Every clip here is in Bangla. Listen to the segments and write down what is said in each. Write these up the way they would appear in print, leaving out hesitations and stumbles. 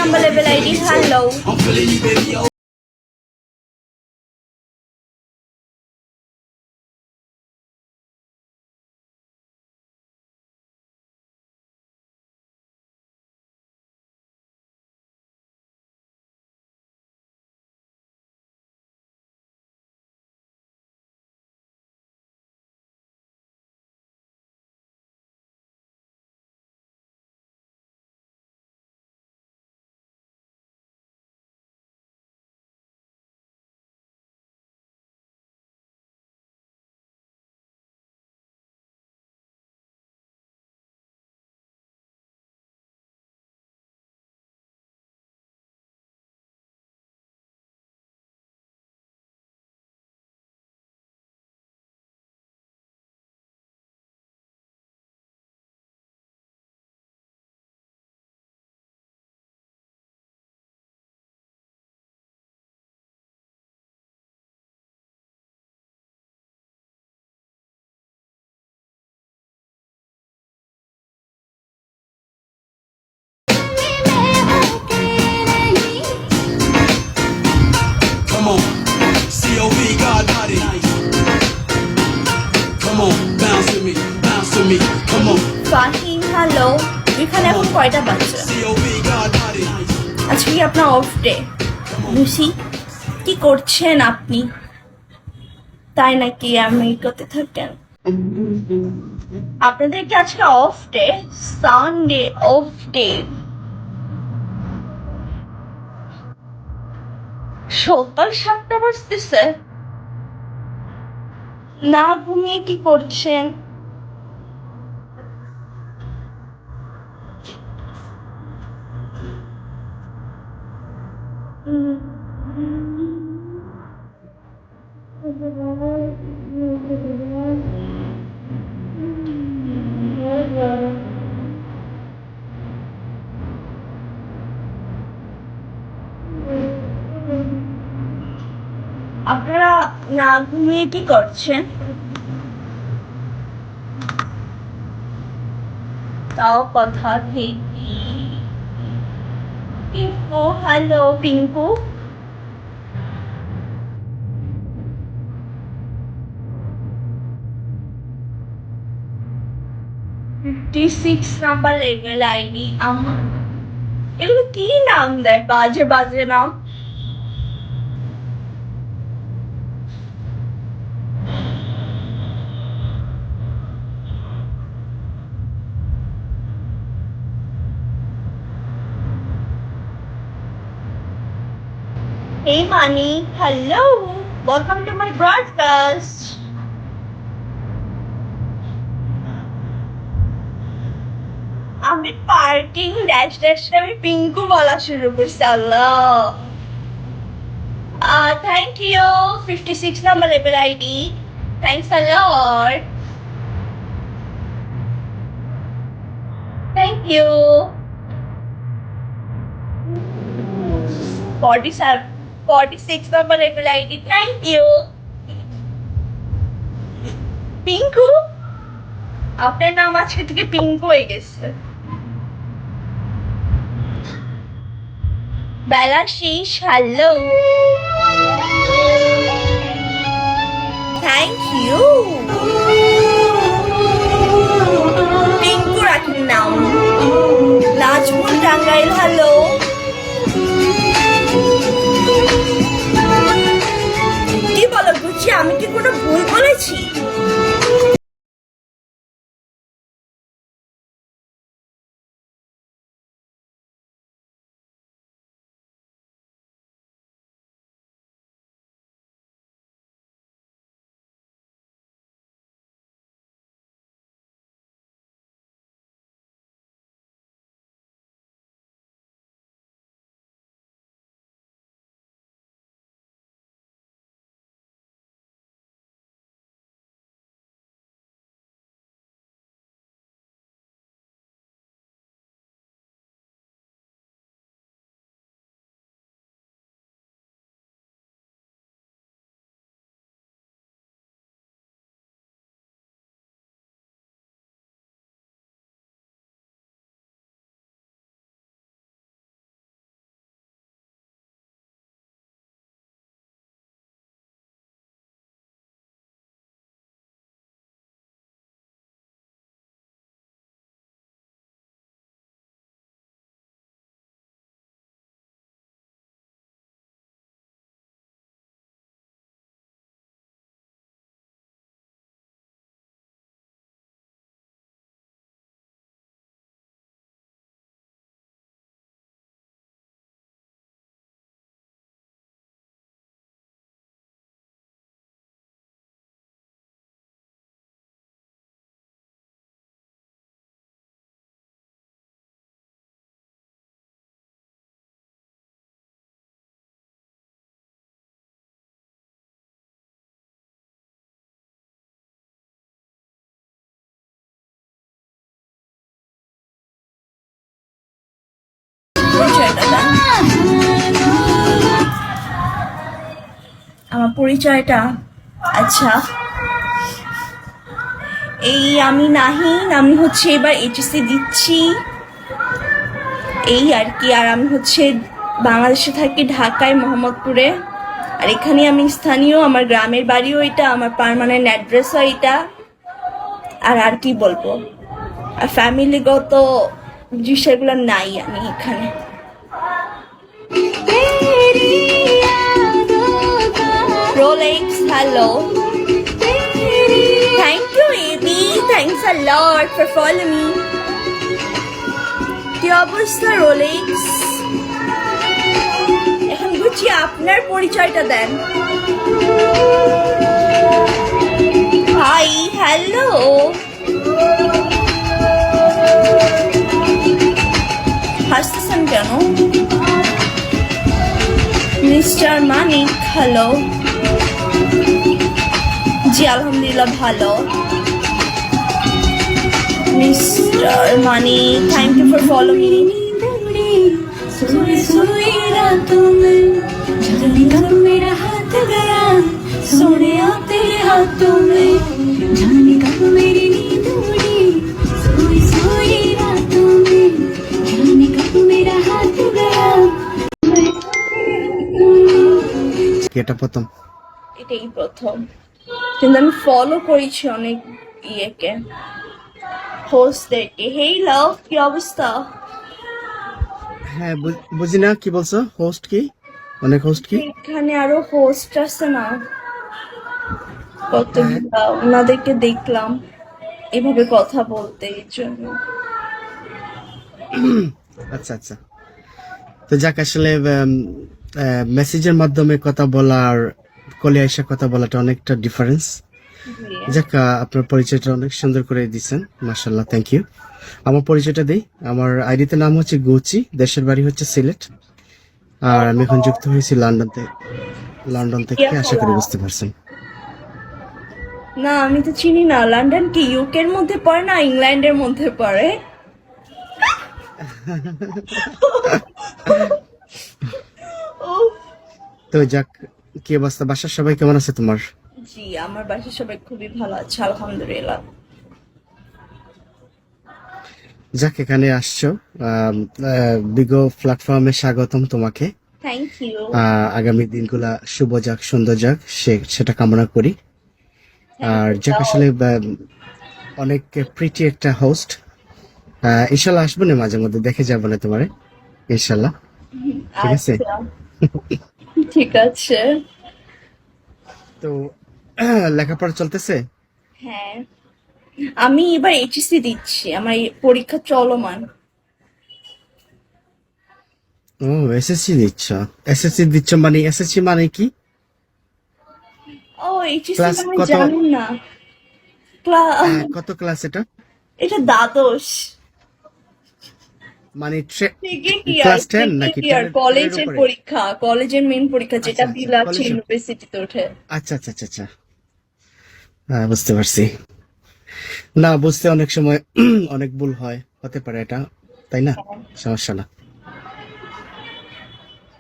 number level ID. Hello. Come on, COV God body. Come on, bounce with me, come on. Fahim hello. এখানে এখন কয়টা বাজছে? COV God body. আজকে কি আপনার অফ ডে? লুসি কি করছেন আপনি? তাই নাকি আমেরিকাতে থাকেন? আপনাদের কি আজকে off day? Sunday off day. সকাল 7টা বাজতেছে। না ঘুমিয়ে কি করছেন? আপনারা না ঘুমিয়ে কি করছেন? তাও কথা ঠিক। Pinku hello Pinku. 56 number level ID. আমার এগুলো কি নাম দেয়? বাজে বাজে নাম। Hey Mani, hello. Welcome to my broadcast. আমি পার্কিং ড্যাশ ড্যাশ আমি পিঙ্কু বলা শুরু করছি। আল্লাহ। Thank you. 56 number level ID. Thanks a lot. Thank you. 47, 46 number level ID. Thank you. Pinku আপনার নাম আজকে থেকে পিঙ্কু হয়ে গেছে। বেলা শেষ। হ্যালো। Thank you. পিঙ্কু রাখেন নাম। নাজমুল টাঙ্গাইল হ্যালো। কি বলো বুঝছি, আমি কি কোনো ভুল বলেছি? পরিচয়টা দেন। আমার পরিচয়টা আচ্ছা, এই আমি নাহিন, আমি হচ্ছে এবার এইচএসসি দিচ্ছি, এই আর কি। আর আমি হচ্ছে বাংলাদেশে থাকি, ঢাকায় মোহাম্মদপুরে। আর এখানে আমি স্থানীয়, আমার গ্রামের বাড়িও এটা, আমার পার্মানেন্ট অ্যাড্রেসও এটা। আর কি বলবো, আর ফ্যামিলিগত বিষয়গুলো নাই আমি এখানে। Rolex, hello. Thank you, Abby. Thanks a lot for following me. কি অবস্থা রোলেক্স? এখন বুঝছি আপনার পরিচয়টা দেন। High, hello. হাসতেছেন কেন? মিস্টার মানিক, হ্যালো। জি আলহামদুলিল্লাহ ভালো। Mister Mani, thank you for follow me. मेरा हाथ गया सोने तेरे हाथों में जाने कब मेरी नींद उड़ी सोई सोई रातों में जाने कब मेरा हाथ गया। এটা প্রথম? এটাই প্রথম, কিন্তু আমি ফলো করেছি অনেক ইয়েকে, হোস্টদেরকে। হেই লাভ, কি অবস্থা? হ্যাঁ বুঝি না, কি বলছো? হোস্ট কি? অনেক হোস্ট কি? এখানে আরো হোস্ট আছে না কতগুলা, ওনাদেরকে দেখলাম এভাবে কথা বলতে, এর জন্য। আচ্ছা আচ্ছা, তো যাক, আসলে মেসেজের মাধ্যমে কথা বলা আর কলে এসে কথা বলাটা অনেকটা ডিফারেন্স। যাক, আপনার পরিচয়টা অনেক সুন্দর করে দিচ্ছেন, মাশাআল্লাহ, থ্যাংক ইউ। আমার পরিচয়টা দিই, আমার আইডিতে নাম হচ্ছে গুচি, দেশের বাড়ি হচ্ছে সিলেট, আর আমি এখন যুক্ত হয়েছি লন্ডন থেকে, আশা করি বুঝতে পারছেন। না আমি তো চিনি না, লন্ডন কি ইউকে এর মধ্যে পড়ে না ইংল্যান্ডের মধ্যে পড়ে? তো যাক, কি অবস্থা, বাসার সবাই কেমন আছে তোমার? জি আমার বাসার সবাই খুবই ভালো আছে আলহামদুলিল্লাহ। যাক, এখানে আসছো, বিগো প্ল্যাটফর্মে স্বাগতম তোমাকে। Thank you. আগামী দিনগুলা শুভ যাক, সুন্দর যাক, সেটা কামনা করি। আর যাক, আসলে অনেক প্রিটি একটা হোস্ট, ইনশাল্লাহ আসবো না মাঝে মধ্যে, দেখে যাবো না তোমারে ইনশাল্লাহ, ঠিক আছে? আচ্ছা, ঠিক আছে। তো লেখাপড়া চলতেছে? হ্যাঁ, আমি এবার এইচএসসি দিচ্ছি, আমার এই পরীক্ষা চলমান। ও এসএসসি দিচ্ছ মানে এসএসসি মানে কি? ও এইচএসসি ক্লাস মানে কত? জানেন না? কত ক্লাস এটা? এটা দ্বাদশ, মানে সেকেন্ড ক্লাস 10 ইয়ার, নাকি কলেজের পরীক্ষা, কলেজের মেইন পরীক্ষা, যেটা আচ্ছা, দিলা আছে কলেজের। ইউনিভার্সিটিতে ওঠে। আচ্ছা আচ্ছা আচ্ছা আচ্ছা, বুঝতে পারছি। না, বুঝতে অনেক সময় অনেক ভুল হতে পারে এটা, তাই না? সমস্যা না।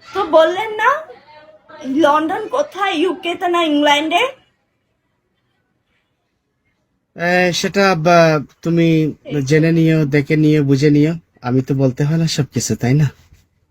তো বললেন না লন্ডন কোথায়, ইউকে তে না ইংল্যান্ডে? সেটা তুমি জেনে নিও, দেখে নিও, বুঝে নিও, আমি তো বলতে হয় না সবকিছু, তাই না?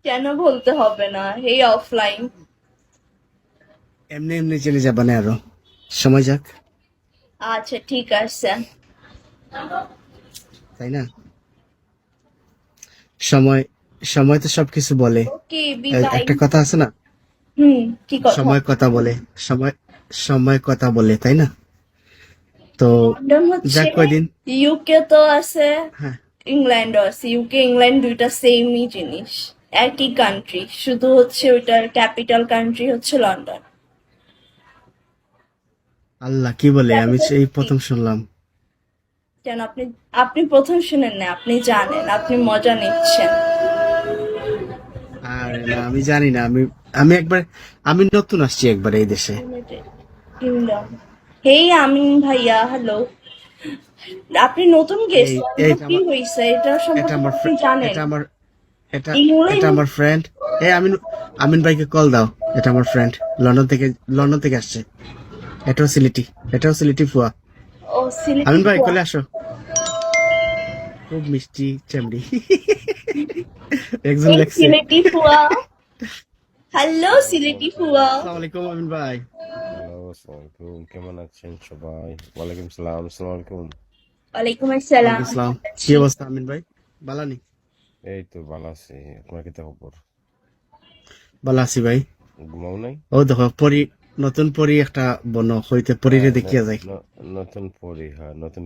কেন বলতে হবে না? এই অফলাইন। এমনি এমনি চলে যাবা না, আরো সময় যাক, আচ্ছা ঠিক আছে। তাই না? সময় সময় তো সবকিছু বলে। ওকে বিদায়। একটা কথা আছে না, কি কথা? সময় কথা বলে, সময় কথা বলে, তাই না? তো লন্ডন হচ্ছে, যাক, কয়দিন। ইউকে তো আছে, হ্যাঁ, ইংল্যান্ডও আছে। ইউকে ইংল্যান্ড দুইটা সেমই জিনিস, একই কান্ট্রি, শুধু হচ্ছে ওইটার ক্যাপিটাল কান্ট্রি হচ্ছে লন্ডন। আল্লাহ, কি বলে, আমি এই প্রথম শুনলাম। কেন আপনি আপনি প্রথম শুনেন না? আপনি জানেন, আপনি মজা নিচ্ছেন। আর না, আমি জানি না, আমি নতুন আসছি একবার এই দেশে। কিংডম। হেই আমিন ভাইয়া, হ্যালো। আপনি নতুন গেস্ট, এই কি হয়েছে এটা সম্পর্কে আপনি জানেন? এটা আমার এটা এই মোড়ে এটা আমার ফ্রেন্ড। আমিন, আমিন ভাইকে কল দাও। এটা আমার ফ্রেন্ড, লন্ডন থেকে আসছে। এটাও সিলেটি ফুয়া। ও সিলেটি আমিন ভাই ফুয়া। কলে আসো। খুব মিষ্টি চেমড়ি। একজন এই লেখছে। সিলেটি ফুয়া। হ্যালো সিলেটি ফুয়া। আসসালামু আলাইকুম আমিন ভাই। হ্যালো, আসসালামু আলাইকুম। কেমন আছেন সবাই? ওয়ালাইকুম সালাম। আসসালামু আলাইকুম। ওয়ালাইকুম আসসালাম। ওয়ালাইকুম আসসালাম। কি অবস্থা আমিন ভাই? বালানি? এই তো ভালো আছি। আপনার কি খবর? ভালো আছি ভাই। ঘুমাও নাই? ও দেখো নতুন পরি একটা বন হইতে পরিরে দেখিয়া যায়। নতুন পরি, হ্যাঁ, নতুন